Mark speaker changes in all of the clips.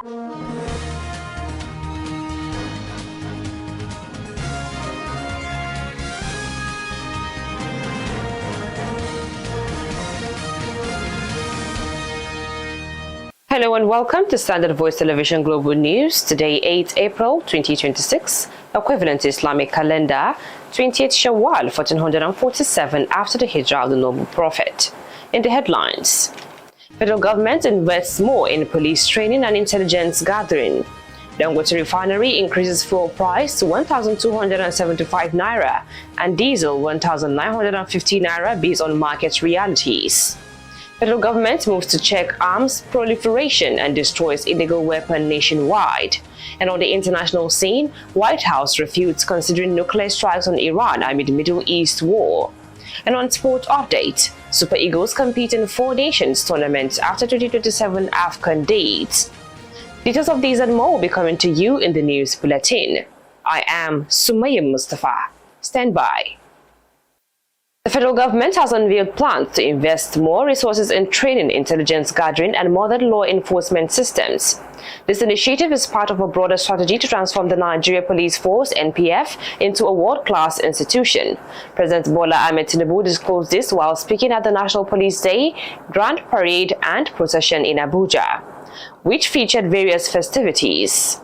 Speaker 1: Hello and welcome to Standard Voice Television Global News. Today, 8 April 2026, equivalent to Islamic calendar, 28th Shawwal 1447 after the Hijrah of the Noble Prophet. In the headlines, federal government invests more in police training and intelligence gathering. Dangote refinery increases fuel price to 1,275 naira and diesel 1,950 naira based on market realities. Federal government moves to check arms proliferation and destroys illegal weapon nationwide. And on the international scene, White House refutes considering nuclear strikes on Iran amid Middle East war. And on sport update, Super Eagles compete in 4 Nations tournaments after 2027 AFCON dates. Details of these and more will be coming to you in the news bulletin. I am Sumaya Mustafa. Stand by. The federal government has unveiled plans to invest more resources in training, intelligence gathering, and modern law enforcement systems. This initiative is part of a broader strategy to transform the Nigeria Police Force (NPF) into a world-class institution. President Bola Ahmed Tinubu disclosed this while speaking at the National Police Day, Grand Parade, and Procession in Abuja, which featured various festivities.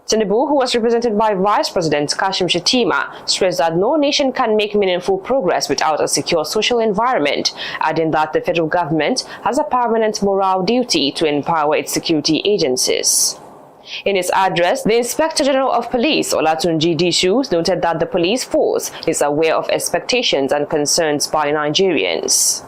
Speaker 1: Tinubu, who was represented by Vice President SHATTIMA, stressed that no nation can make meaningful progress without a secure social environment, adding that the federal government has a permanent moral duty to empower its security agencies. In his address, the Inspector General of Police, Olatunji Dishu, noted that the police force is aware of expectations and concerns by Nigerians.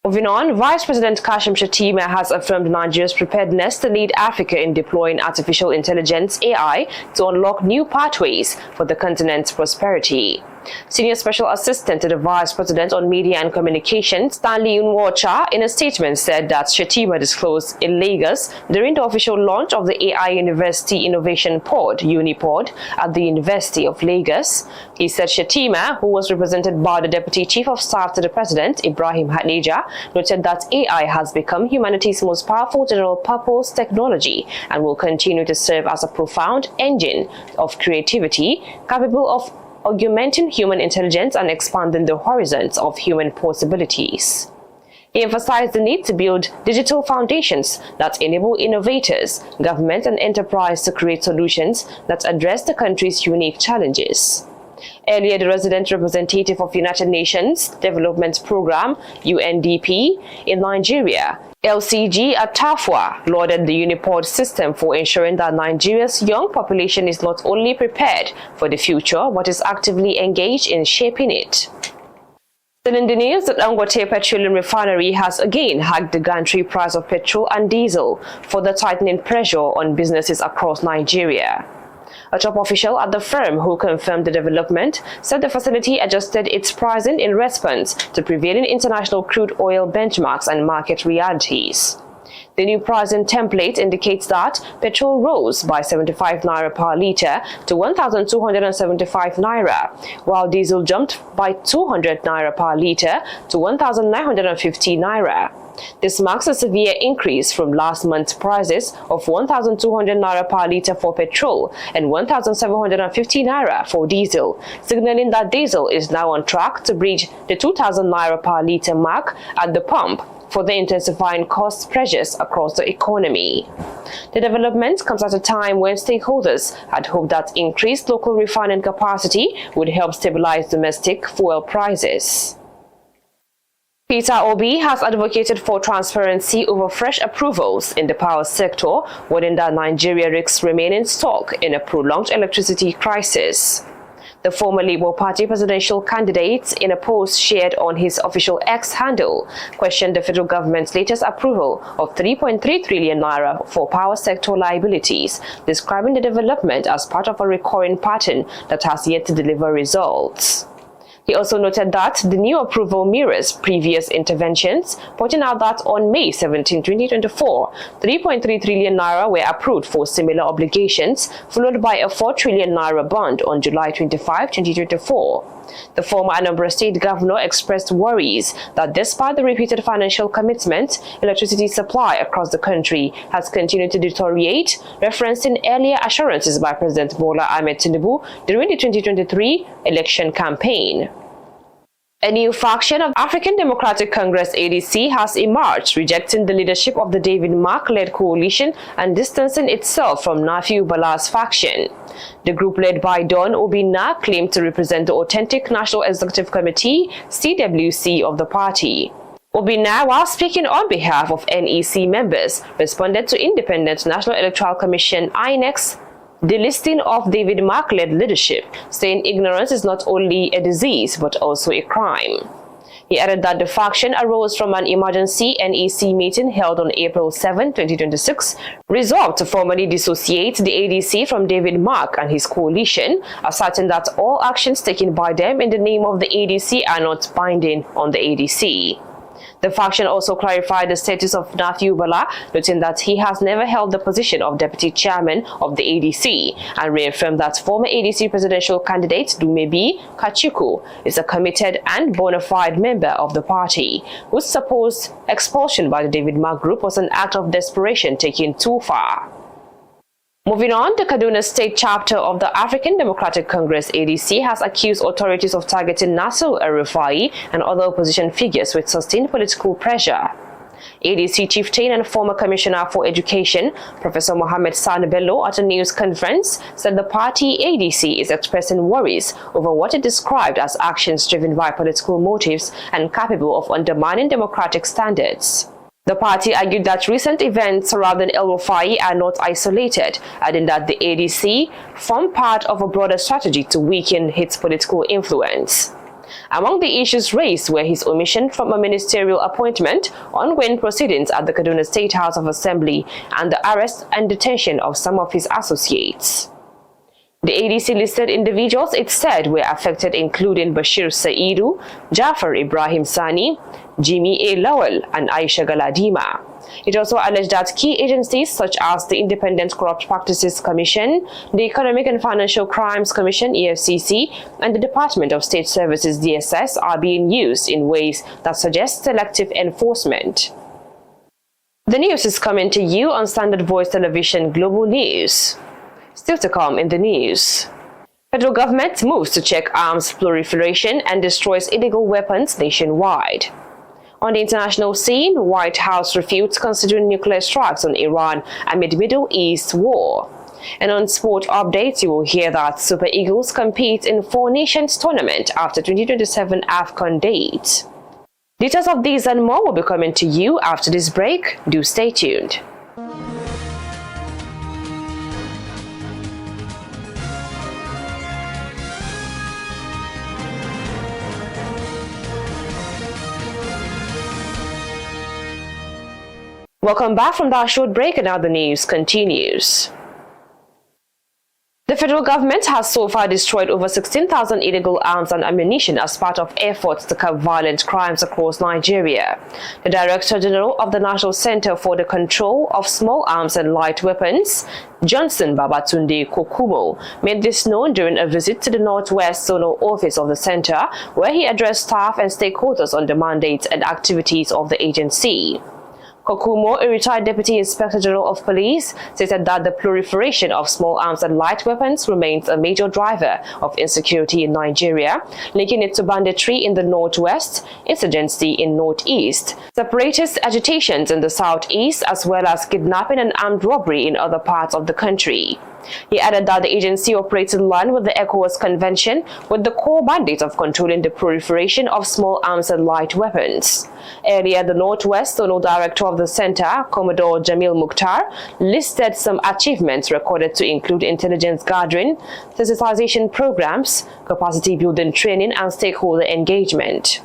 Speaker 1: Moving on, Vice President Shattima has affirmed Nigeria's preparedness to lead Africa in deploying artificial intelligence (AI) to unlock new pathways for the continent's prosperity. Senior Special Assistant to the Vice President on Media and Communications, Stanley Unwocha, in a statement said that Shattima disclosed in Lagos during the official launch of the AI University Innovation Pod, Unipod, at the University of Lagos. He said Shattima, who was represented by the Deputy Chief of Staff to the President, Ibrahim Hadija, noted that AI has become humanity's most powerful general-purpose technology and will continue to serve as a profound engine of creativity capable of augmenting human intelligence and expanding the horizons of human possibilities. He emphasized the need to build digital foundations that enable innovators, government, and enterprise to create solutions that address the country's unique challenges. Earlier, the resident representative of United Nations Development Programme, UNDP, in Nigeria, LCG Atafwa, lauded the Unipod system for ensuring that Nigeria's young population is not only prepared for the future, but is actively engaged in shaping it. Still in the news, the Dangote Petroleum Refinery has again hiked the gantry price of petrol and diesel, further tightening pressure on businesses across Nigeria. A top official at the firm who confirmed the development said the facility adjusted its pricing in response to prevailing international crude oil benchmarks and market realities. The new pricing template indicates that petrol rose by 75 naira per litre to 1,275 naira, while diesel jumped by 200 naira per litre to 1,950 naira. This marks a severe increase from last month's prices of 1,200 naira per litre for petrol and 1,750 naira for diesel, signaling that diesel is now on track to breach the 2,000 naira per litre mark at the pump, further intensifying cost pressures across the economy. The development comes at a time when stakeholders had hoped that increased local refining capacity would help stabilize domestic fuel prices. Peter Obi has advocated for transparency over fresh approvals in the power sector, warning that Nigeria risks remaining stuck in a prolonged electricity crisis. The former Labour Party presidential candidate, in a post shared on his official X handle, questioned the federal government's latest approval of 3.3 trillion naira for power sector liabilities, describing the development as part of a recurring pattern that has yet to deliver results. He also noted that the new approval mirrors previous interventions, pointing out that on May 17, 2024, 3.3 trillion naira were approved for similar obligations, followed by a 4 trillion naira bond on July 25, 2024. The former Anambra State governor expressed worries that despite the repeated financial commitment, electricity supply across the country has continued to deteriorate, referencing earlier assurances by President Bola Ahmed Tinubu during the 2023 election campaign. A new faction of African Democratic Congress ADC has emerged, rejecting the leadership of the David Mark-led coalition and distancing itself from Nafiu Bala's faction. The group led by Don Obinna claimed to represent the authentic National Executive Committee (CWC) of the party. Obinna, while speaking on behalf of NEC members, responded to Independent National Electoral Commission (INEC's) delisting of David Mark-led leadership, saying ignorance is not only a disease but also a crime. He added that the faction arose from an emergency NEC meeting held on April 7, 2026, resolved to formally dissociate the ADC from David Mark and his coalition, asserting that all actions taken by them in the name of the ADC are not binding on the ADC. The faction also clarified the status of Nafiu Bala, noting that he has never held the position of deputy chairman of the ADC, and reaffirmed that former ADC presidential candidate Dumebi Kachuku is a committed and bona fide member of the party, whose supposed expulsion by the David Mark group was an act of desperation taken too far. Moving on, the Kaduna State chapter of the African Democratic Congress ADC has accused authorities of targeting Nasser El-Rufai and other opposition figures with sustained political pressure. ADC chieftain and former commissioner for education, Professor Mohammed Sani Bello, at a news conference, said the party ADC is expressing worries over what it described as actions driven by political motives and capable of undermining democratic standards. The party argued that recent events surrounding El-Rufai are not isolated, adding that the ADC form part of a broader strategy to weaken its political influence. Among the issues raised were his omission from a ministerial appointment, ongoing proceedings at the Kaduna State House of Assembly, and the arrest and detention of some of his associates. The ADC-listed individuals it said were affected including Bashir Saidu, Jafar Ibrahim Sani, Jimmy A. Lowell, and Aisha Galadima. It also alleged that key agencies such as the Independent Corrupt Practices Commission, the Economic and Financial Crimes Commission (EFCC), and the Department of State Services (DSS) are being used in ways that suggest selective enforcement. The news is coming to you on Standard Voice Television Global News. Still to come in the news. Federal government moves to check arms proliferation and destroys illegal weapons nationwide. On the international scene, White House refutes considering nuclear strikes on Iran amid Middle East war. And on sport updates, you will hear that Super Eagles compete in Four Nations tournament after 2027 AFCON date. Details of these and more will be coming to you after this break. Do stay tuned. Welcome back from that short break, and now the news continues. The federal government has so far destroyed over 16,000 illegal arms and ammunition as part of efforts to curb violent crimes across Nigeria. The Director General of the National Center for the Control of Small Arms and Light Weapons, Johnson Babatunde Kokumo, made this known during a visit to the Northwest Zonal Office of the center, where he addressed staff and stakeholders on the mandates and activities of the agency. Kokumo, a retired Deputy Inspector General of Police, stated that the proliferation of small arms and light weapons remains a major driver of insecurity in Nigeria, linking it to banditry in the northwest, insurgency in northeast, separatist agitations in the southeast, as well as kidnapping and armed robbery in other parts of the country. He added that the agency operates in line with the ECOWAS Convention with the core mandate of controlling the proliferation of small arms and light weapons. Earlier, the Northwest Zonal Director of the Center, Commodore Jamil Mukhtar, listed some achievements recorded to include intelligence gathering, sensitization programs, capacity building training, and stakeholder engagement.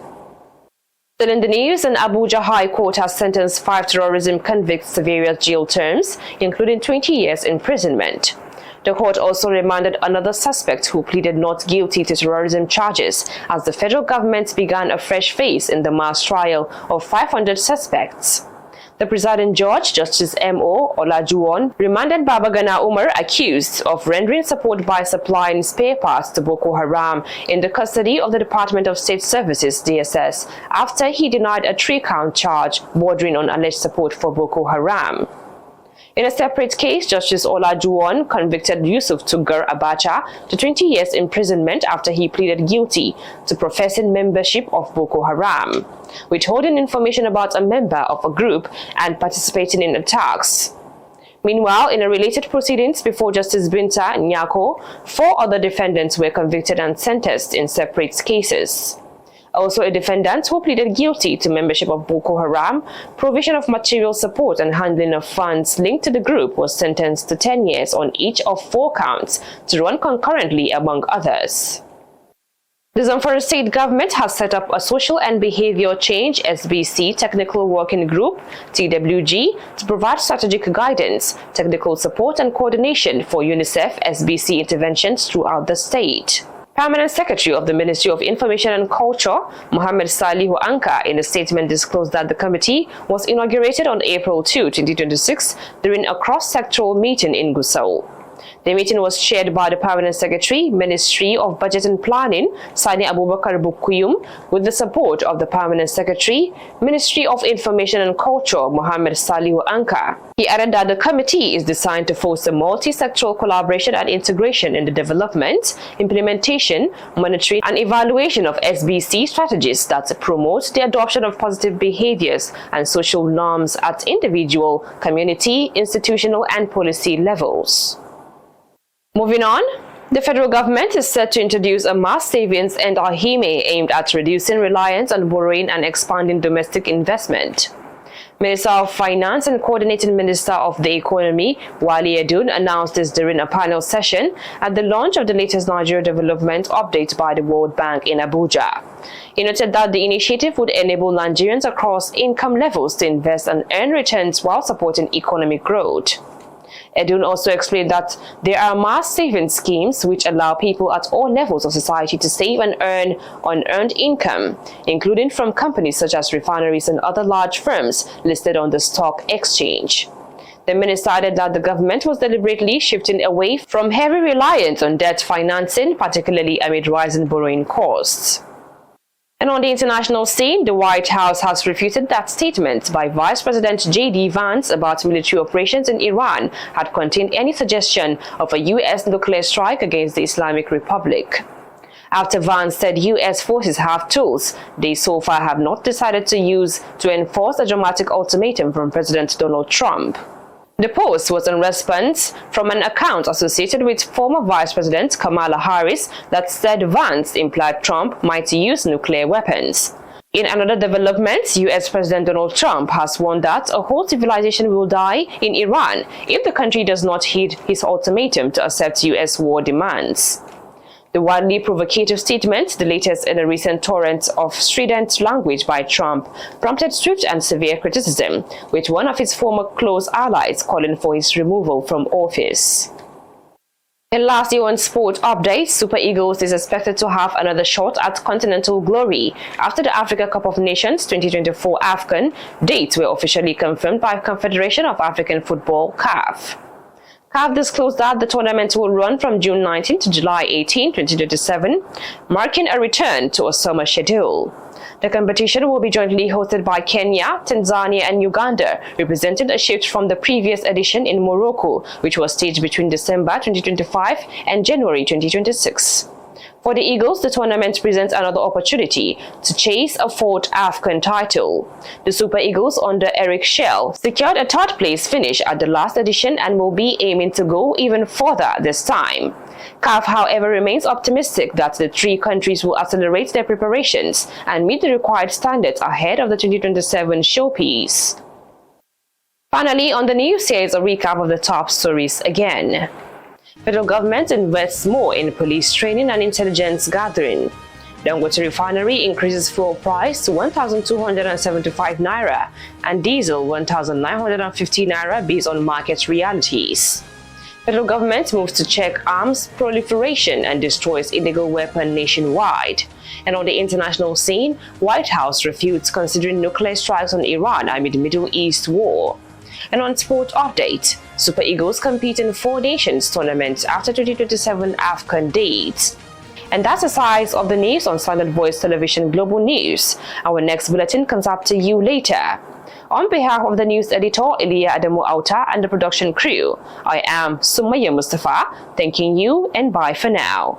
Speaker 1: Still in the news, an Abuja High Court has sentenced 5 terrorism convicts to various jail terms, including 20 years imprisonment. The court also remanded another suspect who pleaded not guilty to terrorism charges as the federal government began a fresh phase in the mass trial of 500 suspects. The presiding judge, Justice M.O. Olajuwon, remanded Babagana Umar, accused of rendering support by supplying spare parts to Boko Haram, in the custody of the Department of State Services (DSS) after he denied a 3-count charge bordering on alleged support for Boko Haram. In a separate case, Justice Olajuwon convicted Yusuf Tugar Abacha to 20 years imprisonment after he pleaded guilty to professing membership of Boko Haram, withholding information about a member of a group, and participating in attacks. Meanwhile, in a related proceedings before Justice Binta Nyako, 4 other defendants were convicted and sentenced in separate cases. Also, a defendant who pleaded guilty to membership of Boko Haram, provision of material support and handling of funds linked to the group was sentenced to 10 years on each of 4 counts to run concurrently, among others. The Zamfara State Government has set up a Social and Behavior Change (SBC) Technical Working Group (TWG) to provide strategic guidance, technical support and coordination for UNICEF SBC interventions throughout the state. Permanent Secretary of the Ministry of Information and Culture, Mohammed Salihu Anka, in a statement disclosed that the committee was inaugurated on April 2, 2026 during a cross-sectoral meeting in Gusau. The meeting was chaired by the Permanent Secretary, Ministry of Budget and Planning, Sani Abubakar Bukuyum, with the support of the Permanent Secretary, Ministry of Information and Culture, Mohammed Salihu Anka. He added that the committee is designed to foster multi-sectoral collaboration and integration in the development, implementation, monitoring, and evaluation of SBC strategies that promote the adoption of positive behaviors and social norms at individual, community, institutional, and policy levels. Moving on, the federal government is set to introduce a mass savings and AHIME aimed at reducing reliance on borrowing and expanding domestic investment. Minister of Finance and Coordinating Minister of the Economy, Wali Edun, announced this during a panel session at the launch of the latest Nigeria Development Update by the World Bank in Abuja. He noted that the initiative would enable Nigerians across income levels to invest and earn returns while supporting economic growth. Edun also explained that there are mass savings schemes which allow people at all levels of society to save and earn unearned income, including from companies such as refineries and other large firms listed on the stock exchange. The minister added that the government was deliberately shifting away from heavy reliance on debt financing, particularly amid rising borrowing costs. And on the international scene, the White House has refuted that statement by Vice President J.D. Vance about military operations in Iran had contained any suggestion of a U.S. nuclear strike against the Islamic Republic. After Vance said U.S. forces have tools they so far have not decided to use to enforce a dramatic ultimatum from President Donald Trump. The post was in response from an account associated with former Vice President Kamala Harris that said Vance implied Trump might use nuclear weapons. In another development, U.S. President Donald Trump has warned that a whole civilization will die in Iran if the country does not heed his ultimatum to accept U.S. war demands. The widely provocative statement, the latest in a recent torrent of strident language by Trump, prompted swift and severe criticism, with one of his former close allies calling for his removal from office. And lastly, on sport updates, Super Eagles is expected to have another shot at continental glory after the Africa Cup of Nations 2024 AFCON dates were officially confirmed by Confederation of African Football (CAF). CAF disclosed that the tournament will run from June 19 to July 18, 2027, marking a return to a summer schedule. The competition will be jointly hosted by Kenya, Tanzania, and Uganda, representing a shift from the previous edition in Morocco, which was staged between December 2025 and January 2026. For the Eagles, the tournament presents another opportunity to chase a fourth AFCON title. The Super Eagles under Eric Schell secured a third-place finish at the last edition and will be aiming to go even further this time. CAF, however, remains optimistic that the 3 countries will accelerate their preparations and meet the required standards ahead of the 2027 showpiece. Finally, on the news, here is a recap of the top stories again. Federal government invests more in police training and intelligence gathering. Dangote refinery increases fuel price to 1,275 naira and diesel 1,950 naira based on market realities. Federal government moves to check arms proliferation and destroys illegal weapon nationwide. And on the international scene, White House refutes considering nuclear strikes on Iran amid Middle East war. And on sport update, Super Eagles compete in 4 Nations tournaments after 2027 AFCON dates. And that's the size of the news on Standard Voice Television Global News. Our next bulletin comes up to you later. On behalf of the news editor, Elia Adamu Auta, and the production crew, I am Sumaya Mustafa, thanking you and bye for now.